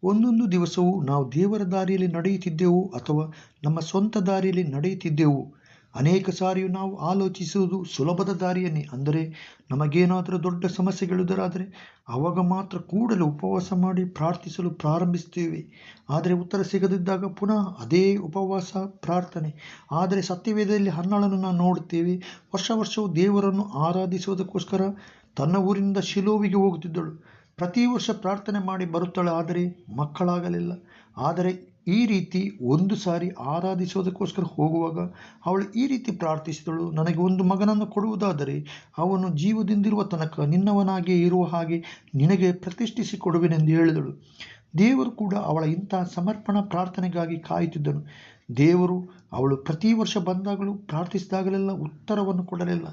ಒಂದೊಂದು ದಿವಸವೂ ನಾವು ದೇವರ ದಾರಿಯಲ್ಲಿ ನಡೆಯುತ್ತಿದ್ದೆವು ಅಥವಾ ನಮ್ಮ ಸ್ವಂತ ದಾರಿಯಲ್ಲಿ ನಡೆಯುತ್ತಿದ್ದೆವು. ಅನೇಕ ಸಾರಿಯೂ ನಾವು ಆಲೋಚಿಸುವುದು ಸುಲಭದ ದಾರಿಯನ್ನೇ. ಅಂದರೆ ನಮಗೇನಾದರೂ ದೊಡ್ಡ ಸಮಸ್ಯೆಗಳೆದುರಾದರೆ ಆವಾಗ ಮಾತ್ರ ಕೂಡಲೇ ಉಪವಾಸ ಮಾಡಿ ಪ್ರಾರ್ಥಿಸಲು ಪ್ರಾರಂಭಿಸುತ್ತೇವೆ. ಆದರೆ ಉತ್ತರ ಸಿಗದಿದ್ದಾಗ ಪುನಃ ಅದೇ ಉಪವಾಸ ಪ್ರಾರ್ಥನೆ. ಆದರೆ ಸತ್ಯವೇದದಲ್ಲಿ ಹನ್ನಳನ್ನು ನಾವು ನೋಡುತ್ತೇವೆ. ವರ್ಷವೂ ದೇವರನ್ನು ಆರಾಧಿಸುವುದಕ್ಕೋಸ್ಕರ ತನ್ನ ಊರಿನಿಂದ ಶಿಲೋವಿಗೆ ಹೋಗುತ್ತಿದ್ದಳು. ಪ್ರತಿ ವರ್ಷ ಪ್ರಾರ್ಥನೆ ಮಾಡಿ ಬರುತ್ತಾಳೆ, ಆದರೆ ಮಕ್ಕಳಾಗಲಿಲ್ಲ. ಆದರೆ ಈ ರೀತಿ ಒಂದು ಸಾರಿ ಆರಾಧಿಸೋದಕ್ಕೋಸ್ಕರ ಹೋಗುವಾಗ ಅವಳು ಈ ರೀತಿ ಪ್ರಾರ್ಥಿಸಿದಳು, ನನಗೆ ಒಂದು ಮಗನನ್ನು ಕೊಡುವುದಾದರೆ ಅವನು ಜೀವದಿಂದಿರುವ ತನಕ ನಿನ್ನವನಾಗಿಯೇ ಇರುವ ಹಾಗೆ ನಿನಗೆ ಪ್ರತಿಷ್ಠಿಸಿ ಕೊಡುವೆನೆಂದು ಹೇಳಿದಳು. ದೇವರು ಕೂಡ ಅವಳ ಇಂತಹ ಸಮರ್ಪಣಾ ಪ್ರಾರ್ಥನೆಗಾಗಿ ಕಾಯುತ್ತಿದ್ದನು. ದೇವರು ಅವಳು ಪ್ರತಿ ವರ್ಷ ಬಂದಾಗಲೂ ಪ್ರಾರ್ಥಿಸಿದಾಗಲೆಲ್ಲ ಉತ್ತರವನ್ನು ಕೊಡಲಿಲ್ಲ.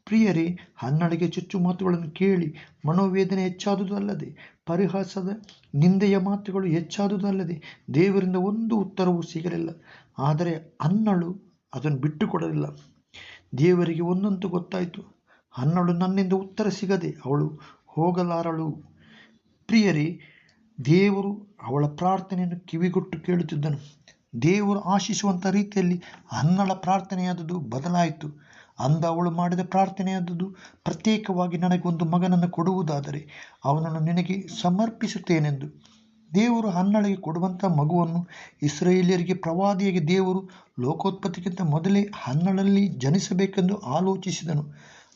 ಪ್ರಿಯರೇ, ಹನ್ನಳಿಗೆ ಚುಚ್ಚು ಮಾತುಗಳನ್ನು ಕೇಳಿ ಮನೋವೇದನೆ ಹೆಚ್ಚಾದುದಲ್ಲದೆ, ಪರಿಹಾಸದ ನಿಂದೆಯ ಮಾತುಗಳು ಹೆಚ್ಚಾದುದಲ್ಲದೆ ದೇವರಿಂದ ಒಂದು ಉತ್ತರವೂ ಸಿಗಲಿಲ್ಲ. ಆದರೆ ಹನ್ನಳು ಅದನ್ನು ಬಿಟ್ಟುಕೊಡಲಿಲ್ಲ. ದೇವರಿಗೆ ಒಂದಂತೂ ಗೊತ್ತಾಯಿತು, ಹನ್ನಳು ನನ್ನಿಂದ ಉತ್ತರ ಸಿಗದೆ ಅವಳು ಹೋಗಲಾರಳು. ಪ್ರಿಯರೇ, ದೇವರು ಅವಳ ಪ್ರಾರ್ಥನೆಯನ್ನು ಕಿವಿಗೊಟ್ಟು ಕೇಳುತ್ತಿದ್ದನು. ದೇವರು ಆಶಿಸುವಂಥ ರೀತಿಯಲ್ಲಿ ಹನ್ನಳ ಪ್ರಾರ್ಥನೆಯಾದದ್ದು ಬದಲಾಯಿತು. ಅವಳು ಮಾಡಿದ ಪ್ರಾರ್ಥನೆಯಾದದ್ದು ಪ್ರತ್ಯೇಕವಾಗಿ ನನಗೊಂದು ಮಗನನ್ನು ಕೊಡುವುದಾದರೆ ಅವನನ್ನು ನಿನಗೆ ಸಮರ್ಪಿಸುತ್ತೇನೆಂದು. ದೇವರು ಹನ್ನಳಿಗೆ ಕೊಡುವಂಥ ಮಗುವನ್ನು ಇಸ್ರಾಯೇಲ್ಯರಿಗೆ ಪ್ರವಾದಿಯಾಗಿ ದೇವರು ಲೋಕೋತ್ಪತ್ತಿಗಿಂತ ಮೊದಲೇ ಹನ್ನಳಲ್ಲಿ ಜನಿಸಬೇಕೆಂದು ಆಲೋಚಿಸಿದನು.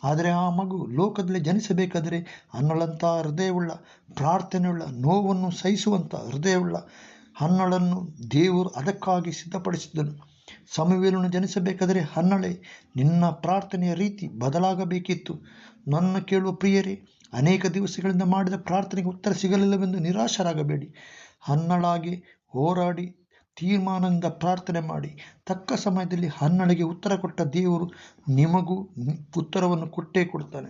ಆದರೆ ಆ ಮಗು ಲೋಕದಲ್ಲಿ ಜನಿಸಬೇಕಾದರೆ ಹನ್ನಳಂಥ ಹೃದಯವುಳ್ಳ, ಪ್ರಾರ್ಥನೆಯುಳ್ಳ, ನೋವನ್ನು ಸಹಿಸುವಂಥ ಹೃದಯವುಳ್ಳ ಹನ್ನಳನ್ನು ದೇವರು ಅದಕ್ಕಾಗಿ ಸಿದ್ಧಪಡಿಸಿದನು. ಸಮುವೇಲನು ಜನಿಸಬೇಕಾದರೆ ಹನ್ನಳೆ, ನಿನ್ನ ಪ್ರಾರ್ಥನೆಯ ರೀತಿ ಬದಲಾಗಬೇಕಿತ್ತು. ನನ್ನ ಕೇಳುವ ಪ್ರಿಯರೇ, ಅನೇಕ ದಿವಸಗಳಿಂದ ಮಾಡಿದ ಪ್ರಾರ್ಥನೆಗೆ ಉತ್ತರ ಸಿಗಲಿಲ್ಲವೆಂದು ನಿರಾಶರಾಗಬೇಡಿ. ಹನ್ನಳಾಗಿ ಹೋರಾಡಿ ತೀರ್ಮಾನದಿಂದ ಪ್ರಾರ್ಥನೆ ಮಾಡಿ ತಕ್ಕ ಸಮಯದಲ್ಲಿ ಹನ್ನಳಿಗೆ ಉತ್ತರ ಕೊಟ್ಟ ದೇವರು ನಿಮಗೂ ಉತ್ತರವನ್ನು ಕೊಟ್ಟೇ ಕೊಡ್ತಾನೆ.